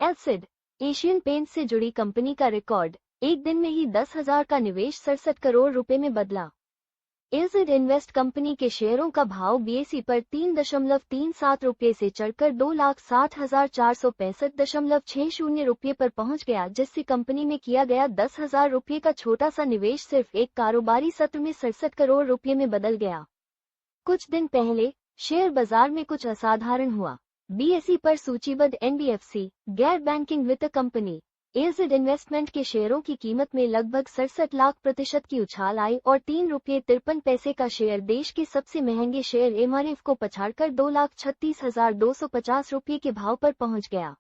एलसिड Asian paints से जुड़ी company का रिकॉर्ड एक दिन में ही 10,000 का निवेश 67 करोड़ रुपए में बदला। एलसिड इन्वेस्ट कंपनी के शेयरों का भाव बीएसई पर 3.37 रुपये से चढ़कर 2,60,465.60 रुपये पर पहुंच गया, जिससे कंपनी में किया गया 10,000 रुपये का छोटा सा निवेश सिर्फ एक कारोबारी सत्र में 67 करोड़ रुपये में बदल गया। कुछ दिन पहले शेयर बाजार में कुछ असाधारण हुआ। बीएसई पर सूचीबद्ध एनबीएफसी गैर बैंकिंग वित्त कंपनी एलसिड इन्वेस्टमेंट के शेयरों की कीमत में लगभग 67 लाख प्रतिशत की उछाल आई और 3.53 का शेयर देश के सबसे महंगे शेयर एमआरएफ को पछाड़कर 2,36,250 रुपये के भाव पर पहुंच गया।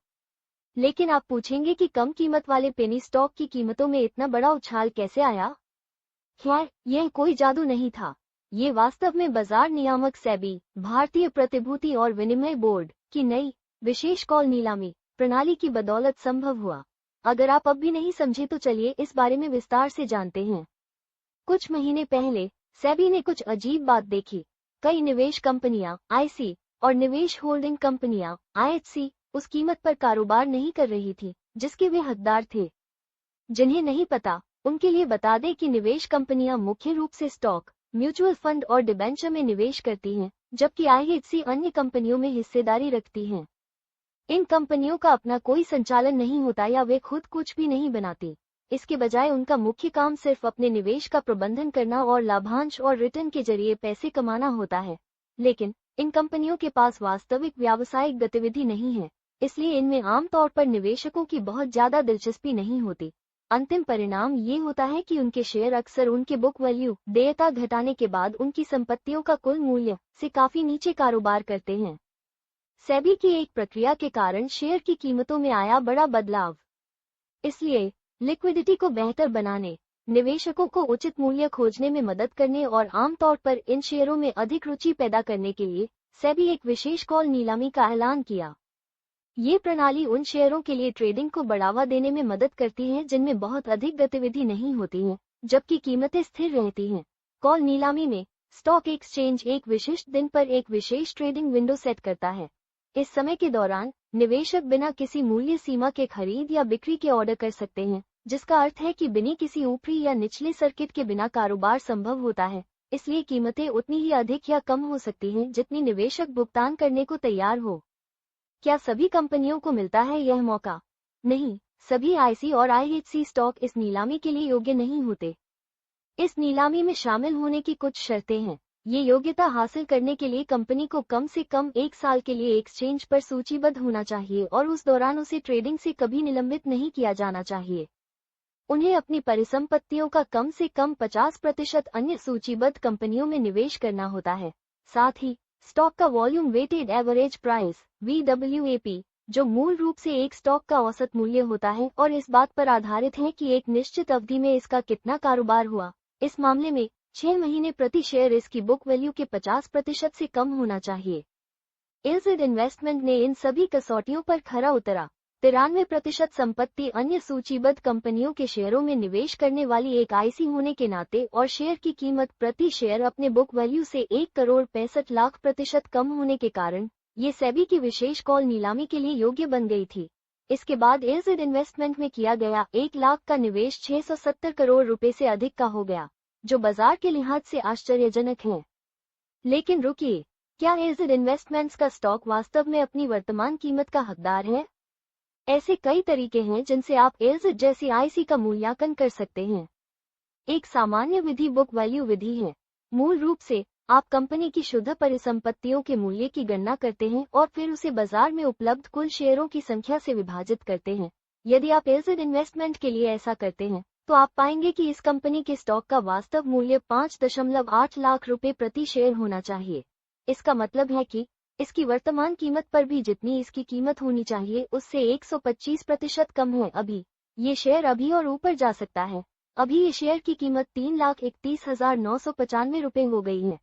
लेकिन आप पूछेंगे कि कम कीमत वाले पेनी स्टॉक की कीमतों में इतना बड़ा उछाल कैसे आया? खैर, यह कोई जादू नहीं था। ये वास्तव में बाजार नियामक सेबी, भारतीय प्रतिभूति और विनिमय बोर्ड की नई विशेष कॉल नीलामी प्रणाली की बदौलत संभव हुआ। अगर आप अब भी नहीं समझे तो चलिए इस बारे में विस्तार से जानते हैं। कुछ महीने पहले सेबी ने कुछ अजीब बात देखी। कई निवेश कंपनियां आईसी और निवेश होल्डिंग कंपनियां आईएचसी उस कीमत पर कारोबार नहीं कर रही थी जिसके वे हकदार थे। जिन्हें नहीं पता उनके लिए बता दें कि निवेश कंपनियां मुख्य रूप से स्टॉक, म्यूचुअल फंड और डिबेंचर में निवेश करती हैं, जबकि आईएचसी अन्य कंपनियों में हिस्सेदारी रखती हैं। इन कंपनियों का अपना कोई संचालन नहीं होता या वे खुद कुछ भी नहीं बनाती। इसके बजाय उनका मुख्य काम सिर्फ अपने निवेश का प्रबंधन करना और लाभांश और रिटर्न के जरिए पैसे कमाना होता है। लेकिन इन कंपनियों के पास वास्तविक व्यावसायिक गतिविधि नहीं है, इसलिए इनमें आमतौर पर निवेशकों की बहुत ज्यादा दिलचस्पी नहीं होती। अंतिम परिणाम ये होता है कि उनके शेयर अक्सर उनके बुक वैल्यू देयता घटाने के बाद उनकी संपत्तियों का कुल मूल्य से काफी नीचे कारोबार करते हैं। सेबी की एक प्रक्रिया के कारण शेयर की कीमतों में आया बड़ा बदलाव। इसलिए लिक्विडिटी को बेहतर बनाने, निवेशकों को उचित मूल्य खोजने में मदद करने और आमतौर पर इन शेयरों में अधिक रुचि पैदा करने के लिए सेबी एक विशेष कॉल नीलामी का ऐलान किया। ये प्रणाली उन शेयरों के लिए ट्रेडिंग को बढ़ावा देने में मदद करती है जिनमें बहुत अधिक गतिविधि नहीं होती है, जबकि कीमतें स्थिर रहती हैं। कॉल नीलामी में स्टॉक एक्सचेंज एक विशिष्ट दिन पर एक विशेष ट्रेडिंग विंडो सेट करता है। इस समय के दौरान निवेशक बिना किसी मूल्य सीमा के खरीद या बिक्री के ऑर्डर कर सकते हैं, जिसका अर्थ है कि बिना किसी ऊपरी या निचले सर्किट के बिना कारोबार संभव होता है। इसलिए कीमतें उतनी ही अधिक या कम हो सकती हैं जितनी निवेशक भुगतान करने को तैयार हो। क्या सभी कंपनियों को मिलता है यह मौका? नहीं, सभी आईसी और आईएचसी स्टॉक इस नीलामी के लिए योग्य नहीं होते। इस नीलामी में शामिल होने की कुछ शर्तें हैं। ये योग्यता हासिल करने के लिए कंपनी को कम से कम 1 साल के लिए एक्सचेंज पर सूचीबद्ध होना चाहिए और उस दौरान उसे ट्रेडिंग से कभी निलंबित नहीं किया जाना चाहिए। उन्हें अपनी परिसंपत्तियों का कम से कम 50% अन्य सूचीबद्ध कंपनियों में निवेश करना होता है। साथ ही स्टॉक का volume weighted average price VWAP, जो मूल रूप से एक स्टॉक का औसत मूल्य होता है और इस बात पर आधारित है कि एक निश्चित अवधि में इसका कितना कारोबार हुआ। इस मामले में 6 महीने प्रति शेयर इसकी बुक वैल्यू के 50% से कम होना चाहिए। एलसिड इन्वेस्टमेंट ने इन सभी कसौटियों पर खरा उतरा। 93% संपत्ति अन्य सूचीबद्ध कंपनियों के शेयरों में निवेश करने वाली एक आईसी होने के नाते और शेयर की कीमत प्रति शेयर अपने बुक वैल्यू से 1,65,00,000% कम होने के कारण ये सेबी की विशेष कॉल नीलामी के लिए योग्य बन गई थी। इसके बाद एलसिड इन्वेस्टमेंट में किया गया 1 लाख का निवेश 670 करोड़ रुपए से अधिक का हो गया, जो बाजार के लिहाज से आश्चर्यजनक है। लेकिन रुकिए, क्या एलसिड इन्वेस्टमेंट्स का स्टॉक वास्तव में अपनी वर्तमान कीमत का हकदार है? ऐसे कई तरीके हैं जिनसे आप एलसिड जैसी आईसी का मूल्यांकन कर सकते हैं। एक सामान्य विधि बुक वैल्यू विधि है। मूल रूप से आप कंपनी की शुद्ध परिसंपत्तियों के मूल्य की गणना करते हैं और फिर उसे बाजार में उपलब्ध कुल शेयरों की संख्या से विभाजित करते हैं। यदि आप एलसिड इन्वेस्टमेंट के लिए ऐसा करते हैं तो आप पाएंगे कि इस कंपनी के स्टॉक का वास्तव मूल्य 5.8 लाख रुपए प्रति शेयर होना चाहिए। इसका मतलब है कि इसकी वर्तमान कीमत पर भी जितनी इसकी कीमत होनी चाहिए उससे 125% कम है। अभी ये शेयर अभी और ऊपर जा सकता है। अभी ये शेयर की कीमत 3,31,995 रुपए हो गई है।